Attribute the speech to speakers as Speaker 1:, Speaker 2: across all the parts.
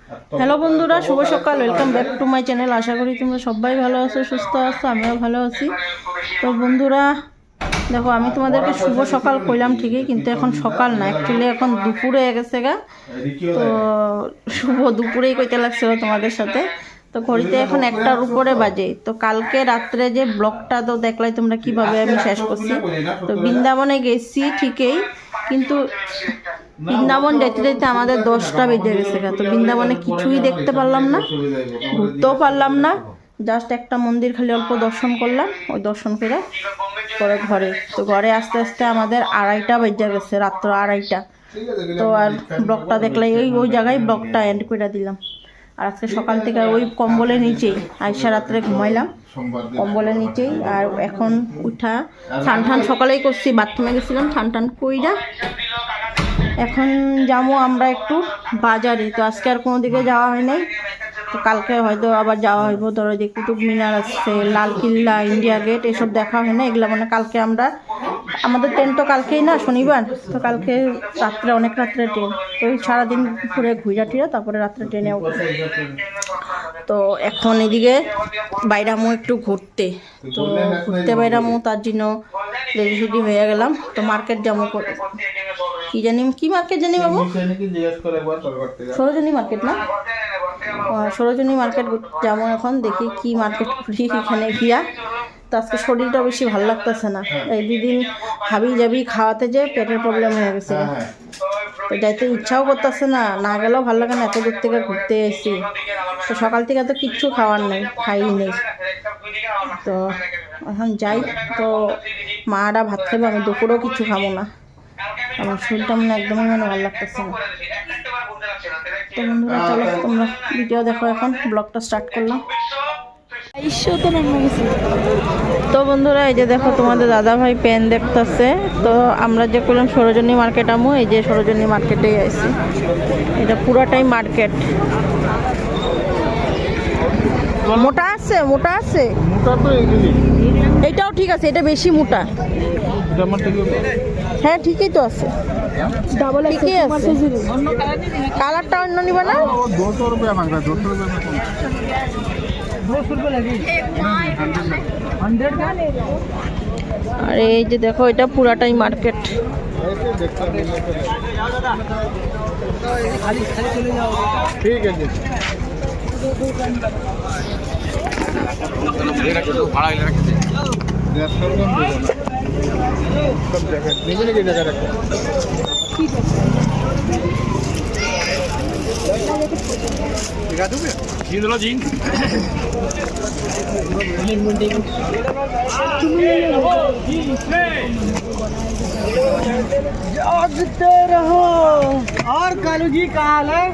Speaker 1: Hello বন্ধুরা, শুভ সকাল। Welcome back to my channel. আশা করি তোমরা সবাই ভালো আছো, সুস্থ আছো, আমিও ভালো আছি। তো বন্ধুরা দেখো, আমি তোমাদেরকে শুভ সকাল কইলাম ঠিকই, কিন্তু এখন সকাল না, অ্যাকচুয়ালি এখন দুপুরে গেছে গা। তো শুভ দুপুরেই কইতে লাগছিল তোমাদের সাথে। তো ঘড়িতে এখন 1টার উপরে বাজে। তো কালকে রাত্রে যে ব্লগটা তো দেখলাই তোমরা কিভাবে আমি শেষ করছি। তো বৃন্দাবনে গেছি ঠিকই, কিন্তু বৃন্দাবন যেতে যেতে আমাদের 10টা বেজে গেছে। তো বৃন্দাবনে কিছুই দেখতে পারলাম না, ঘুরতেও পারলাম না। জাস্ট একটা মন্দির খালি অল্প দর্শন করলাম, ওই দর্শন করে পরে ঘরে। তো ঘরে আস্তে আস্তে আমাদের 2:30 বেজে গেছে, রাত্র 2:30। তো আর ব্লগটা দেখলাই ওই জায়গায় ব্লগটা এন্ড করে দিলাম। আর আজকে সকাল থেকে ওই কম্বলের নিচেই আইসা রাত্রে ঘুমাইলাম, কম্বলের নিচেই। আর এখন উঠা ঠান ঠান সকালেই করছি, বাথরুমে গেছিলাম, ঠান ঠান কইরা এখন যাবো আমরা একটু বাজারে। তো আজকে আর কোনো দিকে যাওয়া হয় নাই, তো কালকে হয়তো আবার যাওয়া হইব। ধরো যে কুতুব মিনার আছে, লাল কিল্লা, ইন্ডিয়া গেট, এসব দেখা হয় না। এগুলো মানে কালকে আমাদের ট্রেন তো কালকেই না, শনিবার। তো কালকে রাত্রে, অনেক রাত্রে ট্রেন। তো সারাদিন ঘুরে ঘুরা টিরা তারপরে রাত্রে ট্রেনে উঠবো। তো এখন এদিকে বাইরামো একটু ঘুরতে, তো ঘুরতে বাইরামো, তার জন্য রেডি হয়ে গেলাম। তো মার্কেট যাবো, কি মার্কেট জানি বাবু, সরোজিনী মার্কেট না, সরোজিনী মার্কেট যাবো এখন। দেখি কি মার্কেট করি এখানে গিয়া। তো আজকে শরীরটা বেশি ভালো লাগতেছে না, এই 2 দিন হাবি জাবি খাওয়াতে যে পেটের প্রবলেম হয়ে গেছে। তো যাইতে ইচ্ছাও করতেছে না, না গেলেও ভালো লাগে না, এত দূর থেকে ঘুরতে এসেছি। তো সকাল থেকে তো কিচ্ছু খাওয়ার নেই, খাই নেই। তো এখন যাই, তো মারা ভাত খাবো, আমি দুপুরেও কিছু খাবো না, আমার শরীরটা মানে একদমই ভালো লাগতেছে না। তো বন্ধুরা চলো, তোমরা ভিডিও দেখো, এখন ব্লগটা স্টার্ট করলাম। তো বন্ধুরা এই যে দেখো, তোমাদের দাদা ভাই পেন দেখতেছে। তো আমরা যে করলাম সরোজিনী মার্কেট আমো, এই যে সরোজিনী মার্কেটেই আইছি। এটা পুরাটাই মার্কেট। মোটা আছে, মোটা আছে, এইটাও ঠিক আছে, এটা বেশি মোটা। হ্যাঁ ঠিকই তো আছে, ঠিকই আছে। কালারটা অন্য নিবা না? আর এই যে দেখো, এটা পুরাটাই মার্কেট। ঠিক আছে, जागते रहो और कालू जी का हाल है।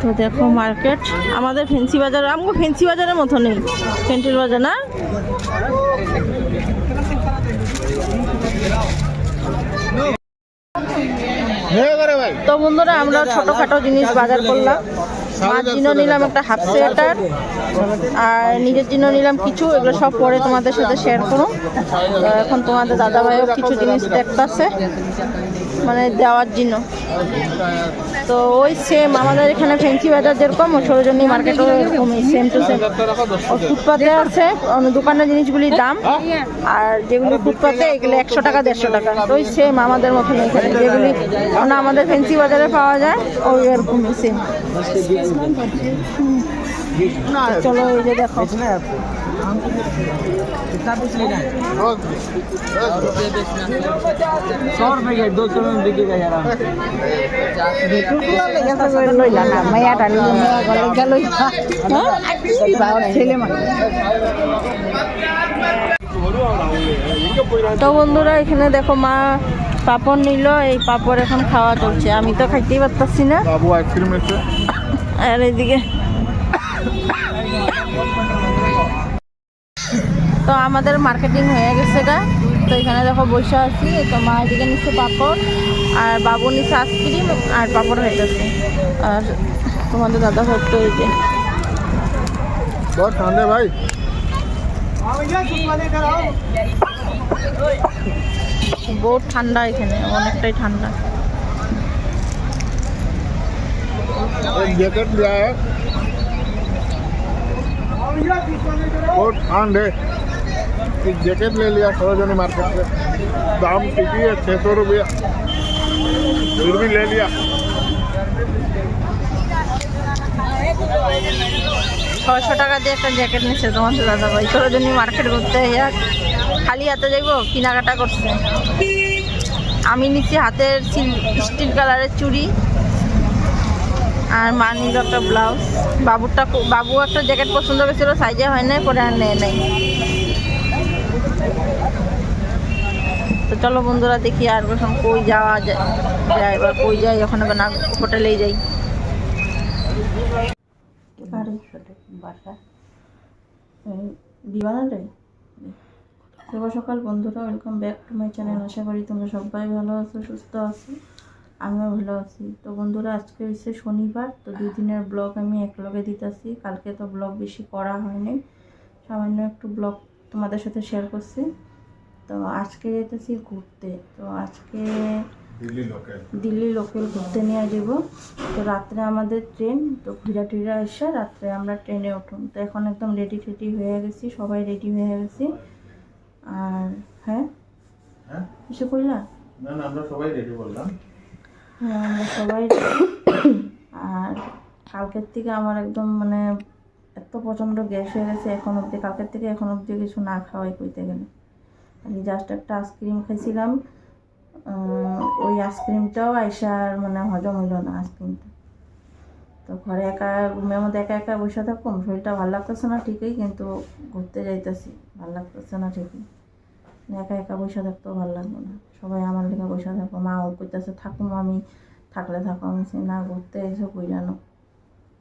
Speaker 1: তো দেখো মার্কেট আমাদের ফেন্সি বাজার, আমগো ফেন্সি বাজারের মতো নেই, ফেন্সির বাজার না। তো বন্ধুরা আমরা ছোটখাটো জিনিস বাজার করলাম। মার জন্য নিলাম একটা হাফ সোয়েটার, আর নিজের জন্য নিলাম কিছু। এগুলো সব পরে তোমাদের সাথে শেয়ার করো। এখন তোমাদের দাদা ভাইও কিছু জিনিস দেখতেছে, মানে দেওয়ার জন্য। তো ওই সেম আমাদের এখানে ফেন্সি বাজার যেরকম, সরোজিনী মার্কেটও এরকমই, সেম টু সেম। ফুটপাতে আছে দোকানের জিনিসগুলির দাম, আর যেগুলি ফুটপাতে এগুলো 100 টাকা 150 টাকা। তো ওই সেম আমাদের মতন এখানে যেগুলি মানে আমাদের ফেন্সি বাজারে পাওয়া যায়, ওই এরকমই সেম। চলো এই যে দেখো, তো বন্ধুরা এখানে দেখো, মা পাপড় নিল, এই পাপড় এখন খাওয়া চলছে। আমি তো খাইতেই পারতাছি না। আর এইদিকে তো আমাদের মার্কেটিং হয়ে গেছে গা। তো এখানে দেখো বসে আছি। তো মা এদিকে নিচ্ছে পাপড়, আর বাবু নিচ্ছে আইসক্রিম, আর পাপড় হয়ে গেছে। আর তোমাদের দাদা ভাই তো এই যে बहुत ठंडे भाई। बहुत ठंडा, এখানে অনেকটাই ঠান্ডা।
Speaker 2: एक जैकेट लिया है, बहुत ठंड है। एक जैकेट ले लिया सरोजनी मार्केट से, दाम ठीक ही है 600 रुपया, फिर भी ले लिया।
Speaker 1: 600 টাকা দিয়ে একটা জ্যাকেট নিচ্ছে তোমাদের দাদা ভাই সরোজনী মার্কেট ঘুরতে খালি হাতে যাইবো কেনাকাটা করছে। আমি নিচ্ছি হাতের স্টিল কালারের চুড়ি আর মা নিল একটা ব্লাউজ। বাবু একটা জ্যাকেট পছন্দ করেছিল, সাইজে হয় নাই, পরে আর নেয় নাই। তো চলো বন্ধুরা দেখি আর কখন কই যাওয়া যায় বা কই যাই, ওখানে না হোটেলেই যাই। শুভ সকাল বন্ধুরা, welcome back to my channel. আশা করি তোমরা সবাই ভালো আছো, সুস্থ আছো, আমিও ভালো আছি। তো বন্ধুরা আজকে হচ্ছে শনিবার, তো 2 দিনের ব্লগ আমি একলগে দিতেছি। কালকে তো ব্লগ বেশি করা হয়নি, সামান্য একটু ব্লগ তোমাদের সাথে শেয়ার করছি। তো আজকে যেতেছি ঘুরতে, তো আজকে দিল্লি লোকাল ঘুরতে নিয়ে যাব। তো রাত্রে আমাদের ট্রেন, তো ঘুরা এসে রাত্রে আমরা ট্রেনে উঠুন। তো এখন একদম রেডি হয়ে গেছি, সবাই রেডি হয়ে গেছি। আর হ্যাঁ কিছু কইলা?
Speaker 2: না আমরা সবাই রেডি বললাম।
Speaker 1: হ্যাঁ আমরা সবাই। আর কালকের থেকে আমার একদম মানে এত প্রচণ্ড গ্যাস হয়ে গেছে এখন অবধি, কালকের থেকে এখন অবধি কিছু না খাওয়াই কইতে গেলে। আমি জাস্ট একটা আইসক্রিম খাইছিলাম, ওই আইসক্রিমটাও আইসার মানে হজম হইল না আইসক্রিমটা। তো ঘরে রুমের মধ্যে একা বসে থাকুম, শরীরটা ভালো লাগতেছে না ঠিকই, কিন্তু ঘুরতে যাইতেছি ভালো লাগতেছে না ঠিকই। একা বসে থাকতেও ভালো লাগবে না, সবাই আমার লেখা বসে থাকো। মাও কইতেছে থাকুম, আমি থাকলে থাকো। আমি না ঘুরতে এসে কইরানো,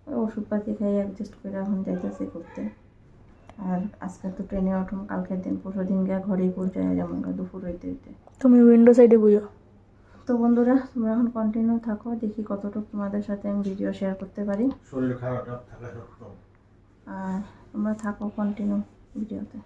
Speaker 1: ওই ওষুধপাতি খাই অ্যাডজাস্ট করে এখন যাইতেছি ঘুরতে। আর আজকে তো ট্রেনে উঠুন, কালকের দিন পরশু দিন গিয়ে ঘরেই পৌঁছায় যেমন দুপুর হইতে।
Speaker 3: তুমি উইন্ডো সাইডে বুঝো।
Speaker 1: তো বন্ধুরা তোমরা এখন কন্টিনিউ থাকো, দেখি কতটুকু তোমাদের সাথে আমি ভিডিও শেয়ার করতে পারি।
Speaker 2: শরীর খারাপ থাকা সত্ত্বেও
Speaker 1: আর তোমরা থাকো কন্টিনিউ ভিডিওতে।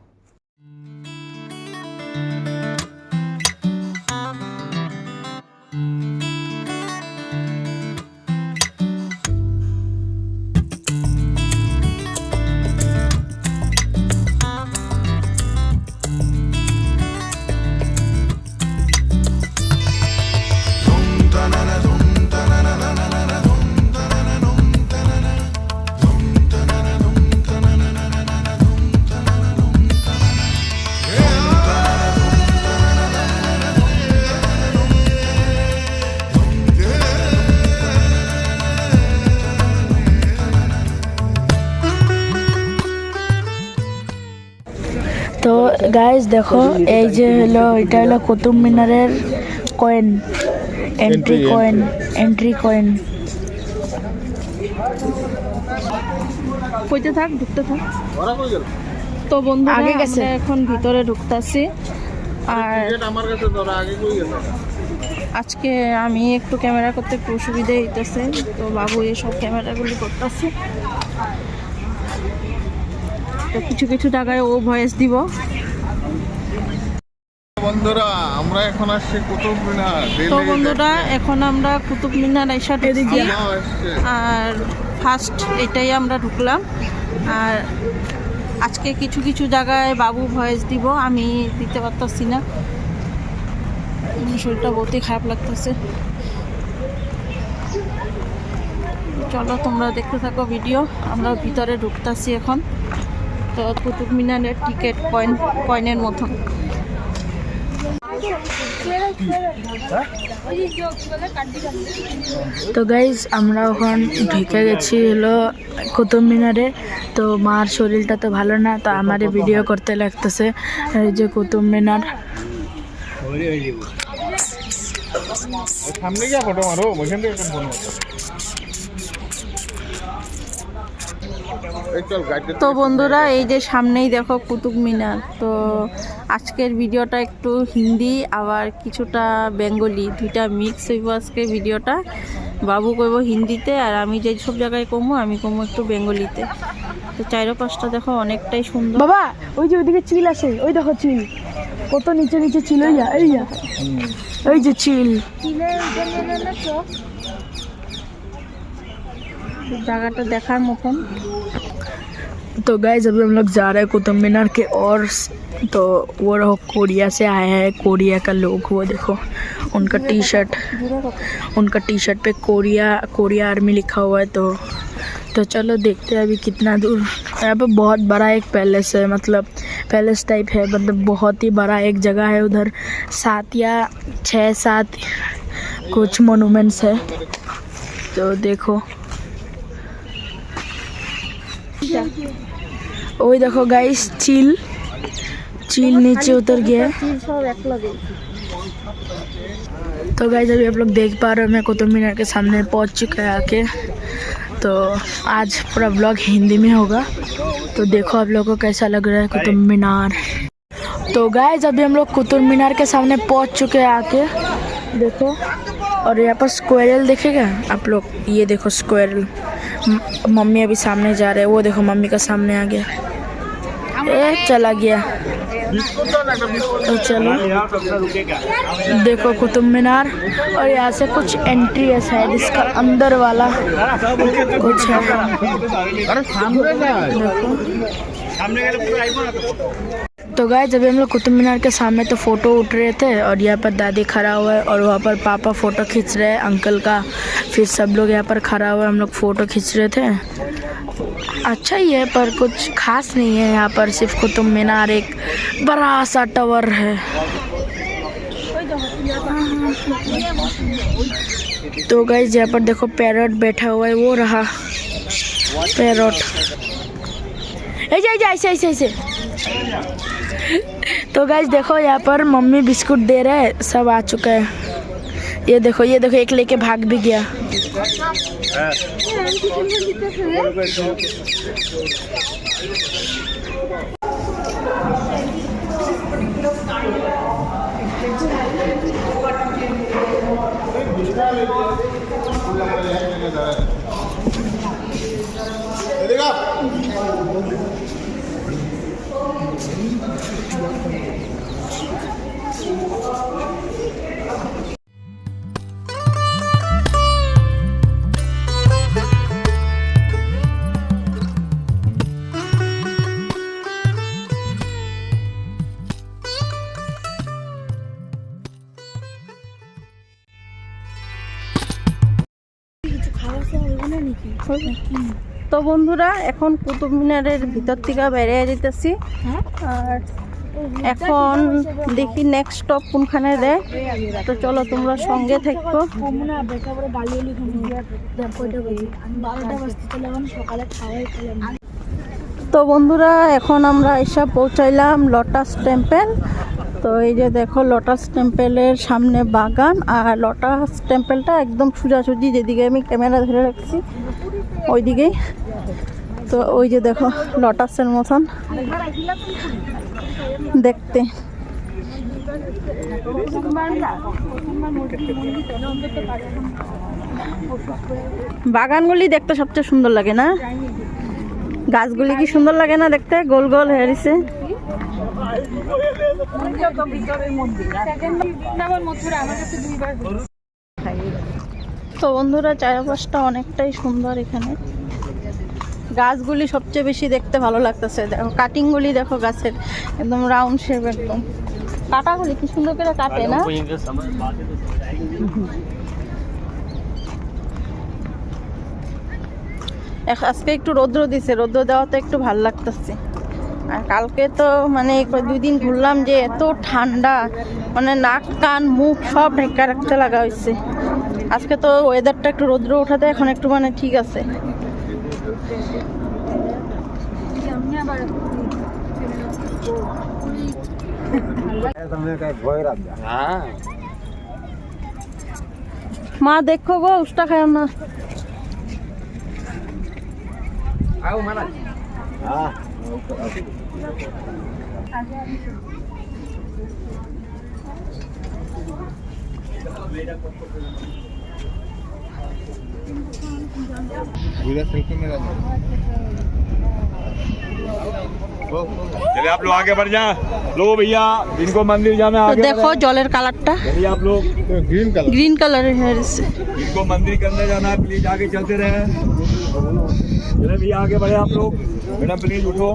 Speaker 3: তো গাইজ দেখো, এই যে হলো এটা হলো কুতুব মিনারের কয়েন, এন্ট্রি কয়েন।
Speaker 1: কইতে থাক, ঢুকতে থাক। তো বন্ধুরা
Speaker 3: আগে গেছে,
Speaker 1: আমরা এখন ভিতরে ঢুকতেছি। আর
Speaker 2: আমার কাছে ধরা আগে কই গেছে।
Speaker 1: আজকে আমি একটু ক্যামেরা করতে একটু অসুবিধা হইতেছে, তো বাবু এসব ক্যামেরাগুলি করতেছে। তো কিছু জায়গায় ও ভয়েস দিব।
Speaker 2: বন্ধুরা আমরা এখন আসছি কুতুব মিনার।
Speaker 1: তো বন্ধুরা এখন আমরা কুতুব মিনার এসে ঢুকছি। আর ফার্স্ট এটাই আমরা ঢুকলাম। আর আজকে কিছু জায়গায় বাবু ভয়েস দিব, আমি দিতে পারতেছি না, শরীরটা বহুতই খারাপ লাগতেছে। চলো তোমরা দেখতে থাকো ভিডিও। আমরা ভিতরে ঢুকতেছি এখন। তো কুতুব মিনারের টিকিট কয়েনের মতন।
Speaker 3: তো গাইজ আমরা ওখান ঢুকে গেছি হলো কুতুব মিনারে। তো মার শরীরটা তো ভালো না, তো আমারে ভিডিও করতে লাগতেছে। এই যে কুতুব মিনার,
Speaker 2: সামনে গিয়ে ফটো মারো, ওইখান থেকে একটা ফোন মারো।
Speaker 1: তো বন্ধুরা এই যে সামনেই দেখো কুতুব মিনার। তো আজকের ভিডিওটা একটু হিন্দি আবার কিছুটা বেঙ্গলি, দুইটা মিক্স হইব আজকের ভিডিওটা। বাবু কইব হিন্দিতে, আর আমি যে সব জায়গায় কমু আমি কমু একটু বেঙ্গলিতে। তো 4-5টা দেখো অনেকটাই সুন্দর।
Speaker 3: বাবা ওই যে ওইদিকে চিল আছে, ওই দেখো চিল কত নিচে চিল, এই যে চিল।
Speaker 1: জায়গাটা দেখার মতন।
Speaker 3: तो गाइस अभी हम लोग जा रहे हैं कुतुब मीनार के और तो वो रहो कोरिया से आए हैं, कोरिया का लोग, वो देखो उनका टी शर्ट पे कोरिया आर्मी लिखा हुआ है। तो चलो देखते हैं अभी कितना दूर। यहाँ पे बहुत बड़ा एक पैलेस है, मतलब पैलेस टाइप है, मतलब बहुत ही बड़ा एक जगह है। उधर 7 या 6-7 कुछ मोनूमेंट्स है, तो देखो। ওই দেখো गाइस चील नीचे उतर गया है। तो गाइस अभी आप लोग देख पा रहे हो मैं कुतुब मीनार के सामने पहुंच चुका है आके। तो आज पूरा व्लॉग हिंदी में होगा, तो देखो आप लोगों को कैसा लग रहा है कुतुब मीनार। तो गाइस अभी हम लोग कुतुब मीनार के सामने पहुंच चुके हैं आके, देखो। और यहाँ पर स्क्वायरल देखेगा आप लोग, ये देखो स्क्वायरल। मम्मी अभी सामने जा रहे हैं, वो देखो मम्मी का सामने आ गया, चला गया। तो चलो देखो कुतुब मीनार, और यहाँ से कुछ एंट्री है शायद इसका अंदर वाला कुछ है। तो गाइस जब हम लोग कुतुब मीनार के सामने तो फ़ोटो उठ रहे थे, और यहाँ पर दादी खड़ा हुआ है, और वहाँ पर पापा फ़ोटो खींच रहे हैं अंकल का। फिर सब लोग यहाँ पर खड़ा हुआ है, हम लोग फ़ोटो खींच रहे थे। अच्छा ही है पर कुछ खास नहीं है यहाँ पर, सिर्फ कुतुब मीनार एक बड़ा सा टावर है। तो गाइस यहाँ पर देखो पैरट बैठा हुआ है, वो रहा पैरट। ऐसे तो गाइस देखो यहाँ पर मम्मी बिस्कुट दे रहे हैं, सब आ चुका है। ये देखो एक लेके भाग भी गया।
Speaker 1: তো বন্ধুরা এখন কুতুব মিনারের ভিতর থেকে বেরিয়ে যেতেছি, আর এখন দেখি নেক্সট স্টপ কোনখানে দেয়। তো চলো তোমরা সঙ্গে থাকো। তো বন্ধুরা এখন আমরা এসে পৌঁছাইলাম লোটাস টেম্পল। তো এই যে দেখো লোটাস টেম্পলের সামনে বাগান, আর লোটাস টেম্পলটা একদম সোজাসুজি যেদিকে আমি ক্যামেরা ধরে রাখছি ওইদিকেই। তো ওই যে দেখো লোটাসের মতন দেখতে। বাগানগুলি দেখতে সবচেয়ে সুন্দর লাগে না? গাছগুলি কি সুন্দর লাগে না দেখতে, গোল গোল হয়ে গেছে। তো বন্ধুরা চারপাশটা অনেকটাই সুন্দর, এখানে গাছগুলি সবচেয়ে বেশি দেখতে ভালো লাগতেছে। দেখো কাটিংগুলি দেখো গাছের একদম রাউন্ড শেপ, একদম কাটাগুলি কি সুন্দর করে কাটে না। আজকে একটু রৌদ্র দিছে, রৌদ্র দেওয়াতে একটু ভালো লাগতেছে। আর কালকে তো মানে 2 দিন ঘুরলাম যে এত ঠান্ডা, মানে নাক কান মুখ সব ঢেকা রাখতে লাগা হয়েছে। আজকে তো ওয়েদারটা একটু রৌদ্র ওঠাতে এখন একটু মানে ঠিক আছে। মা দেখো গো উষ্টা খায় না।
Speaker 4: चलिए आप लोग आगे बढ़ जाए। लो भैया जिनको मंदिर जाना
Speaker 1: তো
Speaker 4: आगे
Speaker 1: দেখো জলের কালারটা
Speaker 4: भैया आप लोग
Speaker 2: ग्रीन कलर
Speaker 1: গ্রিন কালারের হয়ে গেছে।
Speaker 4: जिनको मंदिर के अंदर जाना है प्लीज आगे चलते रहे चले भैया आगे बढ़े आप लोग मैडम प्लीज उठो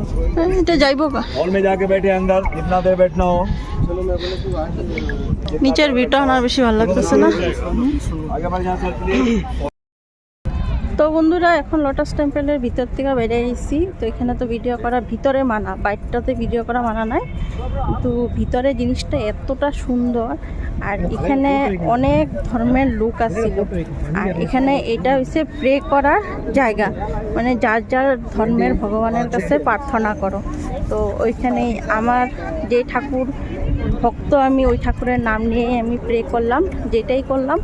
Speaker 1: এটা যাইবো কা
Speaker 4: हॉल में जाके बैठे अंदर जितना देर बैठना हो
Speaker 1: নিচের ভিউটা আমার বেশি ভালো লাগতেছে না।
Speaker 4: आगे बढ़ जाओ सर प्लीज
Speaker 1: তো বন্ধুরা এখন লোটাস টেম্পলের ভিতর থেকে বেরিয়ে এসেছি। তো এখানে তো ভিডিও করা ভিতরে মানা, বাইরটাতে ভিডিও করা মানা নাই, কিন্তু ভিতরে জিনিসটা এতটা সুন্দর। আর এখানে অনেক ধর্মের লোক আসছিল। আর এখানে এটা হচ্ছে প্রে করার জায়গা, মানে যার যার ধর্মের ভগবানের কাছে প্রার্থনা করো। তো ওইখানে আমার যে ঠাকুর ভক্ত, আমি ওই ঠাকুরের নাম নিয়ে আমি প্রে করলাম, যেটাই করলাম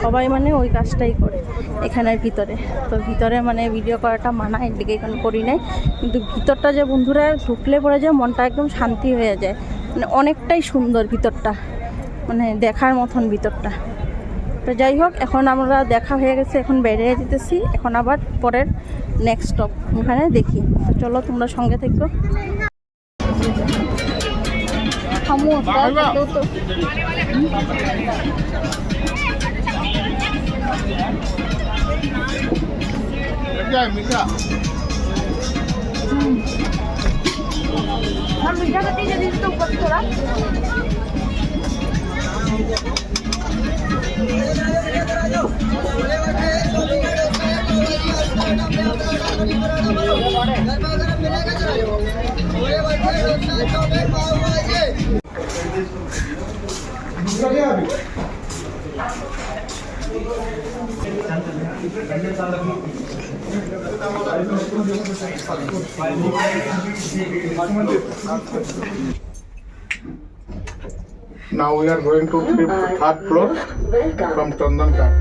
Speaker 1: সবাই মানে ওই কাজটাই করে এখানের ভিতরে। তো ভিতরে মানে ভিডিও করাটা মানা, এর দিকে এখানে করি নাই, কিন্তু ভিতরটা যে বন্ধুরা ঢুকলে পড়ে যায় মনটা একদম শান্তি হয়ে যায়, মানে অনেকটাই সুন্দর ভিতরটা, মানে দেখার মতন ভিতরটা। তো যাই হোক, এখন আমরা দেখা হয়ে গেছে, এখন বেরিয়ে যেতেছি, এখন আবার পরের নেক্সট স্টপ ওখানে দেখি। তো চলো তোমরা সঙ্গে থেকো।
Speaker 2: क्या है मीठा Now we are going to third floor from Chandan Ghat.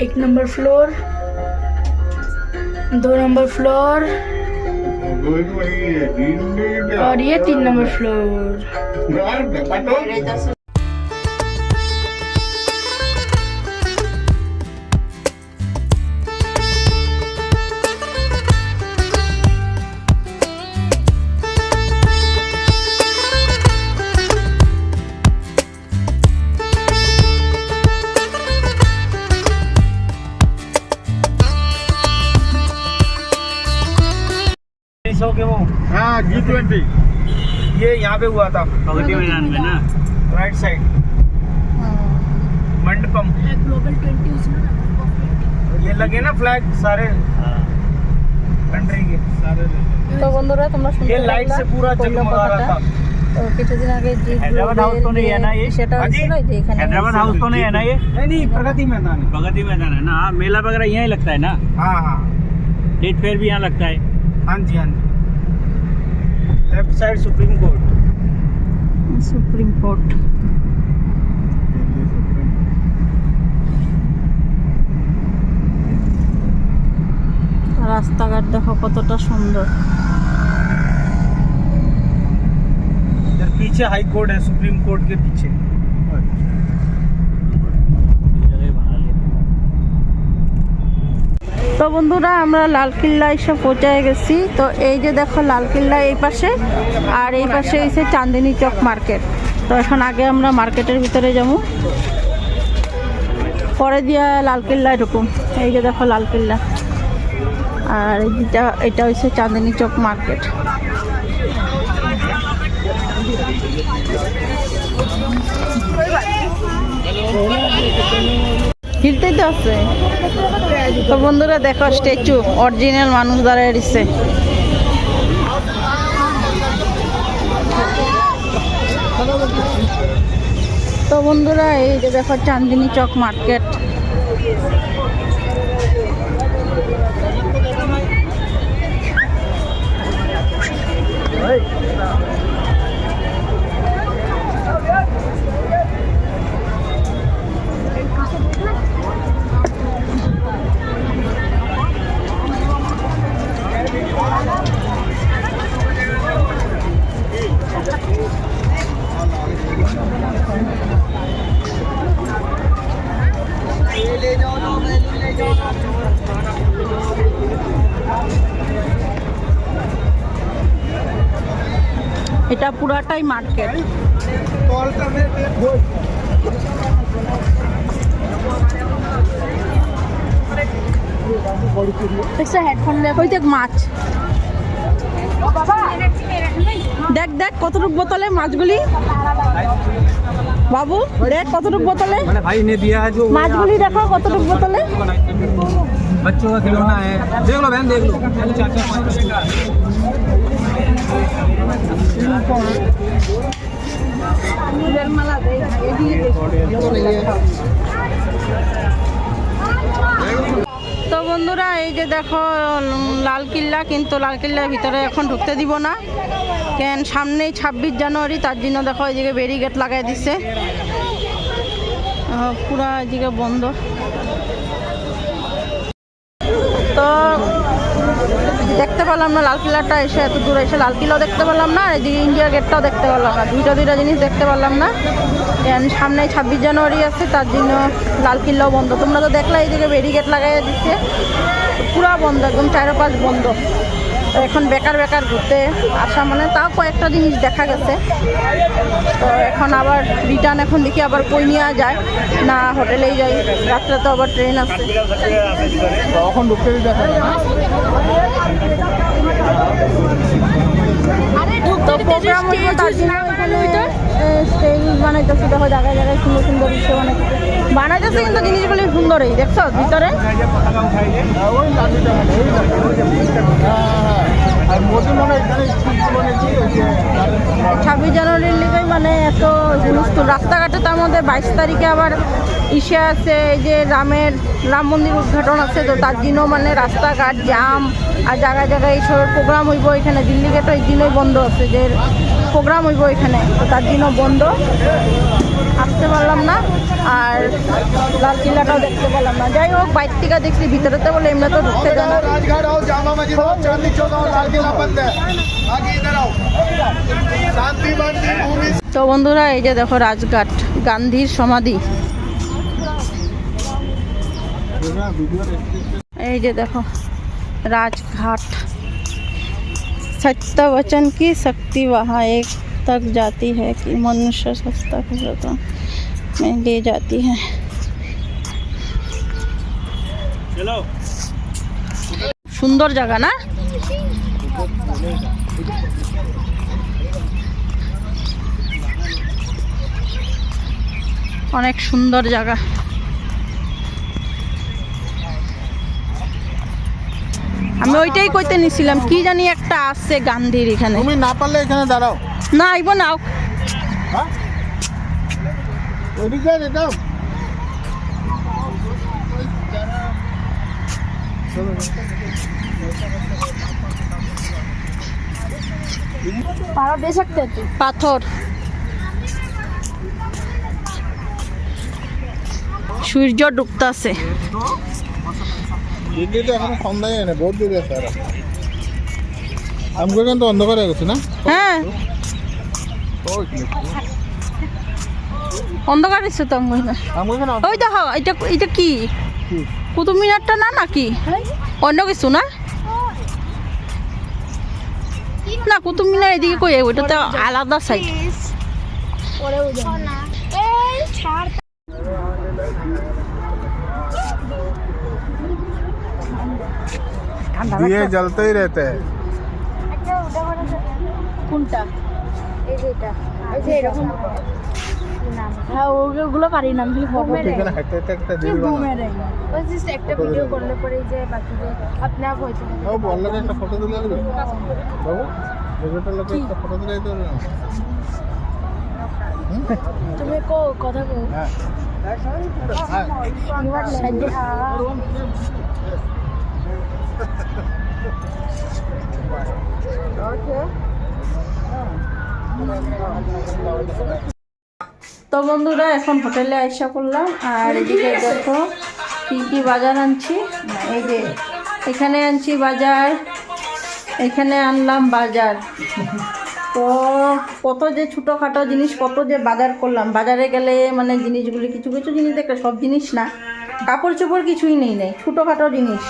Speaker 3: 1 number floor, 2 number floor और ये 3 नंबर फ्लोर।
Speaker 4: के वो
Speaker 2: हाँ G20
Speaker 4: ये यहाँ पे हुआ था
Speaker 5: प्रगति मैदान में ना
Speaker 4: राइट साइड मंडपम
Speaker 3: ग्लोबल 20 उसमें
Speaker 4: ये लगे ना फ्लैग सारे कंट्री के सारे
Speaker 1: তো বন্ধুরা তোমরা শুনতে
Speaker 4: ये लाइट से पूरा जगमगा रहा था
Speaker 1: তো কিছুদিন আগে যে
Speaker 5: हैदराबाद हाउस तो नहीं है ना ये?
Speaker 1: সেটা
Speaker 4: हाँ जी?
Speaker 1: হচ্ছিল যে এখানে
Speaker 5: हैदराबाद हाउस तो नहीं है ना ये
Speaker 4: नहीं प्रगति मैदान
Speaker 5: प्रगति मैदान है ना। हाँ, मेला वगैरह यहीं लगता है ना,
Speaker 4: हाँ हाँ
Speaker 5: डेट फेयर भी यहाँ लगता है।
Speaker 4: हाँ जी left side supreme court
Speaker 1: supreme court. রাস্তাঘাট দেখো কতটা সুন্দর।
Speaker 4: इधर पीछे हाई कोर्ट है सुप्रीम कोर्ट के पीछे
Speaker 1: তো বন্ধুরা আমরা লালকিল্লা এসে পৌঁছে গেছি। তো এই যে দেখো লালকিল্লা এই পাশে, আর এই পাশে এসে চাঁদনি চক মার্কেট। তো এখন আগে আমরা মার্কেটের ভিতরে যাবো, পরে দিয়া লালকিল্লায় ঢুকুম। এই যে দেখো লালকিল্লা, আর এটা হচ্ছে চাঁদনি চক মার্কেট। হিলতেই তো আছে। তো বন্ধুরা দেখো স্ট্যাচু, অরিজিনাল মানুষ দাঁড়ায় দিচ্ছে। তো বন্ধুরা এই যে দেখো চাঁদনি চক মার্কেট। এটা পুরাটাই মার্কেট।
Speaker 3: হেডফোন
Speaker 1: ওই দেখ মাছ, দেখ দেখ কতটুক বোতলে মাছগুলি, বাবু দেখ কতটুক বোতলে
Speaker 5: मैंने भाई ने दिया है जो
Speaker 1: মাছগুলি, দেখো কতটুক বোতলে।
Speaker 5: बच्चों का खिलौना है, देख लो बहन देख लो। 4-4-5 रुपए का
Speaker 1: তো বন্ধুরা এই যে দেখো লাল কিল্লা, কিন্তু লাল কিল্লার ভিতরে এখন ঢুকতে দিব না, কেন সামনেই 26 জানুয়ারি, তার জন্য দেখো এইদিকে ব্যারিকেড লাগাই দিছে, পুরা এদিকে বন্ধ। তো দেখতে পেলাম না লাল কিল্লাটা, এসে এত দূরে এসে লাল কিল্লাও দেখতে পেলাম না, আর এদিকে ইন্ডিয়া গেটটাও দেখতে পেলাম না, দুইটা জিনিস দেখতে পারলাম না। সামনে 26 জানুয়ারি আছে, তার জন্য লাল কিল্লাও বন্ধ। তোমরা তো দেখলে এইদিকে ব্যারিকেড লাগাই দিচ্ছে, পুরা বন্ধ, একদম 4-5 বন্ধ। তো এখন বেকার ঘুরতে আসা, মানে তাও কয়েকটা জিনিস দেখা গেছে। তো এখন আবার রিটার্ন, এখন দেখি আবার কই নিয়ে যায় না, হোটেলেই যাই, রাত্রে তো আবার ট্রেন আছে।
Speaker 2: তখন ঢুকতে দিতে হয় না।
Speaker 1: তো প্রোগ্রাম হইব, তার জন্য এখানে স্টেজ বানাইতেছে, দেখো জায়গায় জায়গায় সুন্দর সুন্দর ইচ্ছে বানাইতেছে, কিন্তু জিনিসগুলি সুন্দরই, দেখছো ভিতরে।
Speaker 2: ওই লাঠিটা মানে ওই লাঠি, ওই যে পিসটা। হ্যাঁ, আর মোদি মনে হয় এখানে স্কুল বানিয়েছি, ওই যে
Speaker 1: 26 জানুয়ারির লিগেই মানে এত হুলস্থুল রাস্তাঘাটে। তার মধ্যে 22 তারিখে আবার ইসে আছে, এই যে রাম মন্দির উদ্ঘাটন আছে, তো তার জন্য মানে রাস্তাঘাট জাম, আর জায়গায় জায়গায় এইসব প্রোগ্রাম হইব। এখানে দিল্লি গেটও এই দিনই বন্ধ আছে, যে প্রোগ্রাম হইব এখানে, তো তার জন্য বন্ধ, আসতে পারলাম না। আর লাল কিল্লাটাও দেখতে পেলাম না। যাই হোক, বাইর থেকে দেখছি, ভিতরেতে বলে এমনি তো ঢুকতে দেয় না।
Speaker 2: राजघाट आओ, जामा मस्जिद आओ, चांदनी चौक आओ, लाल किला बंद है, आगे इधर आओ, शांति मंदिर भूमि।
Speaker 1: তো বন্ধুরা এই যে দেখো রাজঘাট, গান্ধীর সমাধি, এই যে দেখো राजघाट। सत्य वचन की शक्ति वहाँ एक तक जाती है कि मनुष्य सस्ता खिलौना में ले जाती है।
Speaker 5: चलो
Speaker 1: সুন্দর জায়গা না? অনেক সুন্দর জায়গা। আমি ওইটাই কইতে নিছিলাম, কি জানি একটা আছে গান্ধীর এখানে।
Speaker 2: তুমি না পারলে এখানে দাঁড়াও।
Speaker 1: না আইব না,
Speaker 2: হ্যাঁ, ওইদিকে যেতাম।
Speaker 3: पारा दे सकते हैं तू।
Speaker 1: পাথর, সূর্য ডুবতাছে।
Speaker 2: দিল্লিতে এখনো সন্ধ্যায় এনে বহুত দূরে আছে। আর আমগো কিন্তু অন্ধকার হয়ে গেছে না?
Speaker 1: হ্যাঁ
Speaker 2: ওই
Speaker 1: অন্ধকার এসে তো মহিলা।
Speaker 2: আমগো এখানে
Speaker 1: ওই দেখো, এটা কি কুতুব মিনারটা না নাকি অন্য কিছু না? না কুতুব মিনার এদিকে কই, ওইটা তো আলাদা সাইড।
Speaker 2: दिए जलते ही रहते हैं।
Speaker 3: কোনটা? এই যে এটা, এই যে এরকম নাম। হ্যাঁ ওগুলো পারি না, আমি ফটো
Speaker 2: এখানে হাঁটতে হাঁটতে একটা দিল বানা।
Speaker 3: ওই জাস্ট একটা ভিডিও করলে পরে যে বাকিদের আপনি আপ হইতে হবে।
Speaker 2: ও বললে একটা ফটো তুলে দিবে বাবু, ভিডিওটা লোকে একটা ফটো তুলে দিতে পারবে না?
Speaker 3: তুমি কথা কও।
Speaker 2: হ্যাঁ হ্যাঁ,
Speaker 3: এবার সাইডে
Speaker 1: তো বন্ধুরা এখন হোটেলে আইসা করলাম, আর এদিকে দেখো কি কি বাজার আনছি। এই যে এখানে আনছি বাজার, এখানে আনলাম বাজার। তো কত যে ছোটোখাটো জিনিস, কত যে বাজার করলাম। বাজারে গেলে মানে জিনিসগুলি কিছু কিছু জিনিস দেখলে, সব জিনিস না, কাপড় চোপড় কিছুই নেই, ছোটোখাটো জিনিস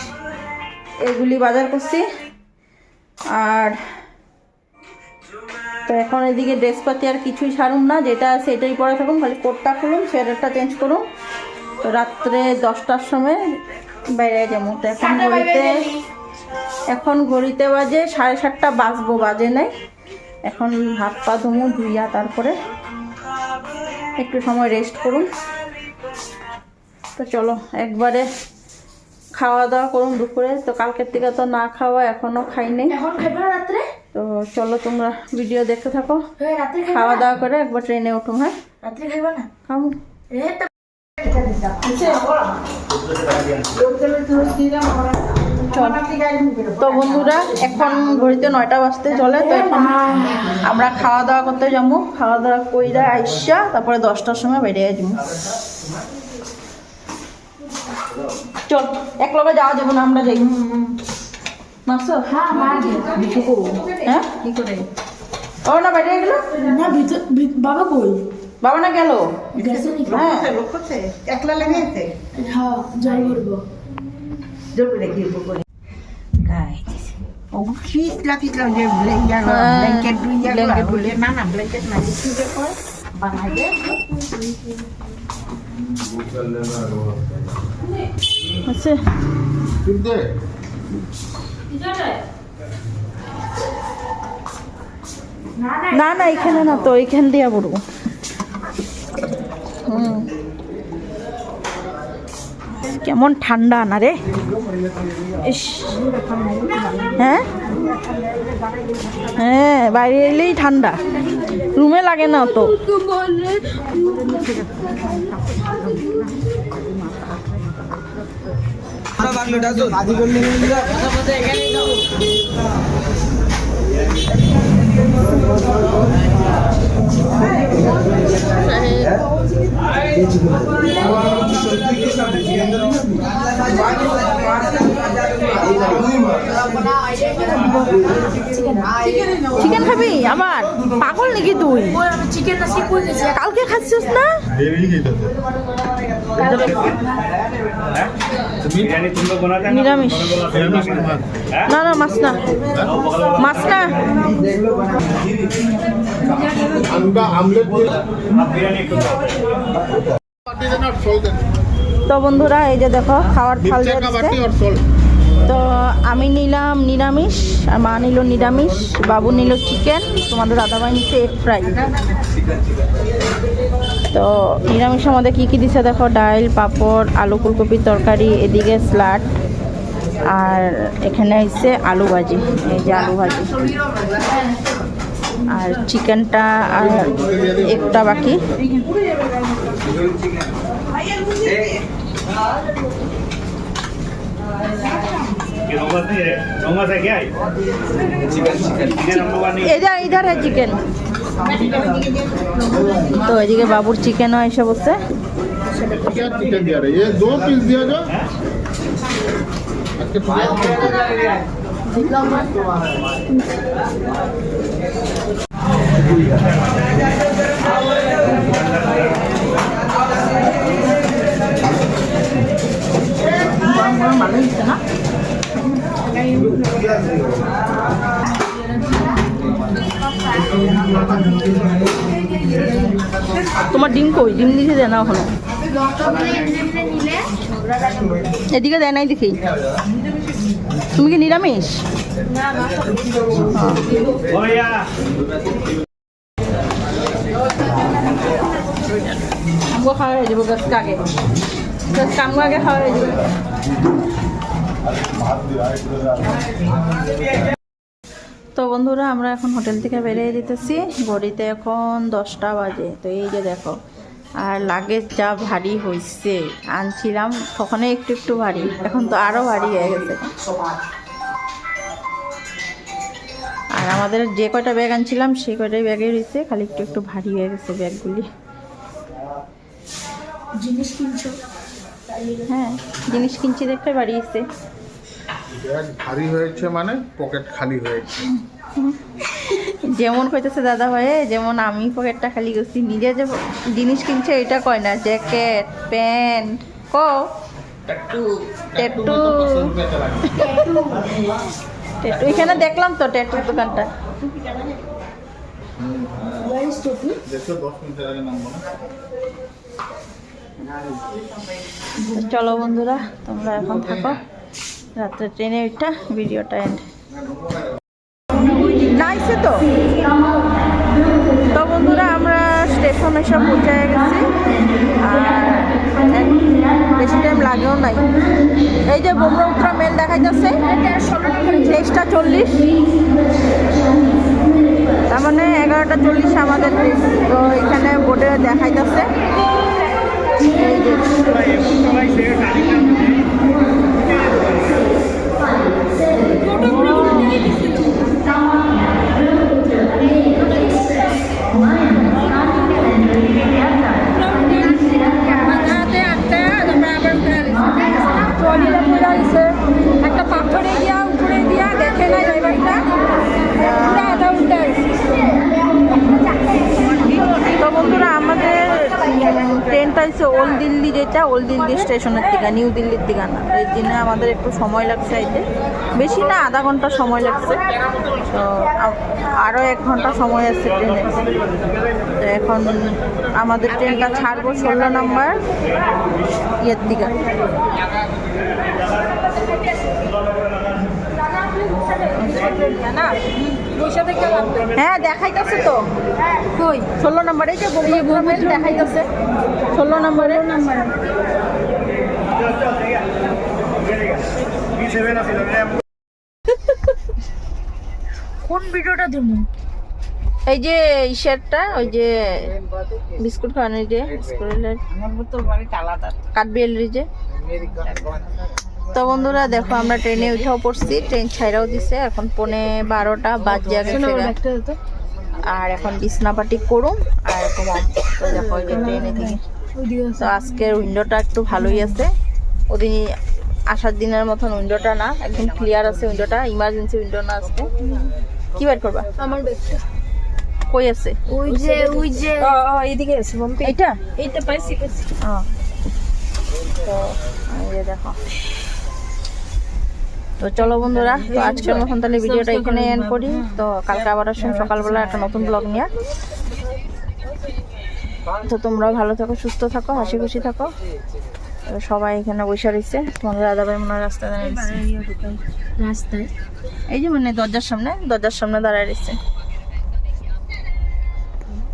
Speaker 1: এগুলি বাজার করছি। আর তো এখন এদিকে ড্রেসপাতি আর কিছুই ছাড়ুম না, যেটা আছে এটাই পরে থাকুন, খালি কোটটা খুলুন, সোয়েটারটা চেঞ্জ করুন। তো রাত্রে 10টার সময় বাইরে যাবো। তো এখন ঘড়িতে বাজে 7:30 বাজে নাই। এখন হাত পা ধুমু, ধুইয়া তারপরে একটু সময় রেস্ট করুন। তো চলো একবারে খাওয়া দাওয়া করুন দুপুরে। তো কালকের থেকে তো না খাওয়া, এখনো খাই নাই।
Speaker 3: এখন খাবে না রাত্রে?
Speaker 1: তো চলো তোমরা ভিডিও দেখতে থাকো।
Speaker 3: রাত্রে
Speaker 1: খাওয়া দাওয়া করে একবার ট্রেনে উঠুম। হ্যাঁ
Speaker 3: রাত্রে খাইবা না?
Speaker 1: খাবো। তো বন্ধুরা এখন ঘড়িতে 9টা বাজতে চলে। তো এখন আমরা খাওয়া দাওয়া করতে যাবো। খাওয়া দাওয়া কইরা আইসা তারপরে 10টার সময় বেরিয়ে যাবো। চল এক লগে যাওয়া যাবো না, আমরা যাই। মাসো
Speaker 3: হ্যাঁ মা
Speaker 1: কিছু করবো। হ্যাঁ কি করে ও না বেরিয়ে গেল
Speaker 3: না? ভিতর বাবা কই?
Speaker 1: বাবা না গেল?
Speaker 3: গেছে নাকি?
Speaker 1: হ্যাঁ
Speaker 6: একলা লেগেছে
Speaker 3: হ্যাঁ জল করবো।
Speaker 6: জোর রেখে করে ও ফিসলা যে ব্ল্যাঙ্কেট
Speaker 1: ব্ল্যাঙ্কেট
Speaker 6: বলে না ব্ল্যাঙ্কেট না কিছু করে বানাই দে।
Speaker 1: আছে
Speaker 2: কিন্তু
Speaker 1: না না এখানে না, তো এইখান দিয়া পড়বো। কেমন ঠান্ডা না রে। ইস হ্যাঁ হ্যাঁ বাইরে এলেই ঠান্ডা, রুমে লাগে না তো। চিকেন খাবি আবার? পাগল নাকি তুই?
Speaker 3: আমি চিকেন না স্কিপ করে দিয়েছি।
Speaker 1: কালকে খাচ্ছিস না?
Speaker 4: बिरयानी तुम लोग बनाते हैं
Speaker 1: নিরামিষ। না না মাছ না, মাছ না।
Speaker 2: अंडा आमलेट
Speaker 4: आप बिरयानी को
Speaker 2: बाटी देना और सोल देना।
Speaker 1: তো বন্ধুরা এই যে দেখো খাওয়ার থাল
Speaker 2: मिर्चा का
Speaker 1: দিচ্ছে।
Speaker 2: बाटी और सोल।
Speaker 1: তো আমি নিলাম নিরামিষ, আর মা নিল নিরামিষ, বাবু নিল চিকেন, তোমাদের দাদাভাই নিচ্ছে এগ ফ্রাই। তো নিরামিষের মধ্যে কী কী দিচ্ছে দেখো, ডাল, পাঁপড়, আলু ফুলকপির তরকারি, এদিকে স্যালাড, আর এখানে হচ্ছে আলু ভাজি। এই যে আলু ভাজি আর চিকেনটা আর একটা বাকি।
Speaker 4: रोमा से क्या है चिकन हम लोग नहीं
Speaker 1: इधर है चिकन। तो এদিকে বাবুর চিকেনও এসে বসে।
Speaker 2: क्या चिकन दिया रहे? ये 2 पीस दिया जो
Speaker 1: ভালো হচ্ছে না? তোমার ডিম কই? ডিম দিতে দেয় না এখনো? এদিকে দেয় নাই দেখি। তুমি কি নিরামিষ?
Speaker 4: भैया
Speaker 1: আমগো খাওয়া হয়ে যাবো গাছ আগে, গাছ কামগো আগে খাওয়া হয়ে যাবে। তো বন্ধুরা আমরা এখন হোটেল থেকে বেরিয়ে যেতেছি। ঘড়িতে এখন 10টা বাজে। তো এই যে দেখো, আর লাগেজ যা ভারী হয়েছে, আনছিলাম তখন একটু একটু ভারী, এখন তো আরও ভারী হয়ে গেছে। আর আমাদের যে কয়টা ব্যাগ আনছিলাম সেই কয়টাই ব্যাগে রয়েছে, খালি একটু একটু ভারী হয়ে গেছে ব্যাগগুলি।
Speaker 3: জিনিস কিনছো?
Speaker 1: হ্যাঁ জিনিস কিনছি দেখতে বাড়িয়েছে।
Speaker 2: ব্যাগ ভারী হয়েছে মানে পকেট খালি হয়েছে।
Speaker 1: যেমন কইতেছে দাদা ভাই, যেমন আমি পকেটটা খালি করছি, নিজে যে জিনিস কিনছে এটা কয় না, জ্যাকেট, প্যান্ট, ট্যাটু। ট্যাটু এখানে দেখলাম তো ট্যাটুর দোকানটা।
Speaker 2: দেখো 10 মিনিটের আগে নামবো না।
Speaker 1: তো চলো বন্ধুরা, তোমরা এখন থাকো, রাত্রে ট্রেনে ওইটা ভিডিওটা এন্ড নাইছে। তো বন্ধুরা আমরা স্টেশন এসে পৌঁছে গেছি, আর বেশি টাইম লাগেও নাই। এই যে ব্রহ্মপুত্রা মেল দেখাইতেছে 23:40, তার মানে 11:40 আমাদের ট্রেন। তো এখানে বোর্ডে দেখাইতেছে এই যে একটা পাথরে গিয়া উপরে দিয়া দেখে নাই ড্রাইভারটা পুরো আধা উল্টা হয়েছে। তো বন্ধুরা আমাদের ট্রেনটা হচ্ছে ওল্ড দিল্লি, যেটা ওল্ড দিল্লি স্টেশনের থেকে, নিউ দিল্লির দিকে না। এই জন্য আমাদের একটু সময় লাগছে, আইতে বেশি না, আধা ঘন্টা সময় লাগছে। তো আরও 1 ঘন্টা সময় আছে ট্রেনে। তো এখন আমাদের ট্রেনটা ছাড়বো 16 নম্বর ইয়ের দিকে। হ্যাঁ দেখাইতেছে তো, কই 16 নম্বরে, যে মেল দেখাইতেছে 16 নম্বরে।
Speaker 3: কোন ভিডিওটা দেবো?
Speaker 1: এই যে ইশারটা, ওই যে বিস্কুট খাওয়ানোর যে কাঠবিয়ালির যে। তো বন্ধুরা দেখো আমরা ট্রেনে উঠেও পড়ছি, ট্রেন ছাইরাও দিছে, এখন 12:15 বাজে গেছে। আর এখন বিছনাপাটি করুম আর ঘুমাম। তো দেখো ওই যে ট্রেনে থেকে। তো আজকের উইন্ডোটা একটু ভালোই আছে, ওদিন আসার দিনের মতন উইন্ডোটা না, একদম ক্লিয়ার আছে উইন্ডোটা, ইমার্জেন্সি উইন্ডো না আজকে। কি বের করবা?
Speaker 3: আমার ব্যাগটা
Speaker 1: কই আছে?
Speaker 3: ওই যে এইদিকে আছে মাম্পি, এইটা পাইছি।
Speaker 1: তো এই যে দেখো। তো চলো বন্ধুরা, তো আজকের মতন তাহলে ভিডিওটা এখানে এন্ড করি। তো কালকে আবার আসুন সকালবেলা একটা নতুন ব্লগ নিয়ে। তো তোমরাও ভালো থাকো, সুস্থ থাকো, হাসি খুশি থাকো। সবাই এখানে বসে রয়েছে। তোমাদের দাদাভাই মনে হয় রাস্তায়
Speaker 3: রাস্তায়,
Speaker 1: এই যে মানে দরজার সামনে দাঁড়ায় রয়েছে।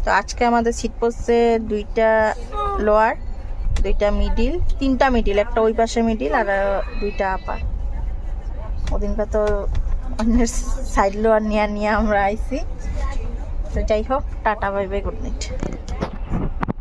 Speaker 1: তো আজকে আমাদের সিট পড়ছে 2টা লোয়ার, 2টা মিডিল, 3টা মিডিল, একটা ওই পাশে মিডিল আর 2টা আপার। ওদিনকার তো অন্যের সাইড লোয়ার নিয়ে আমরা আইছি। তো যাই হোক, tata, bye bye, good night.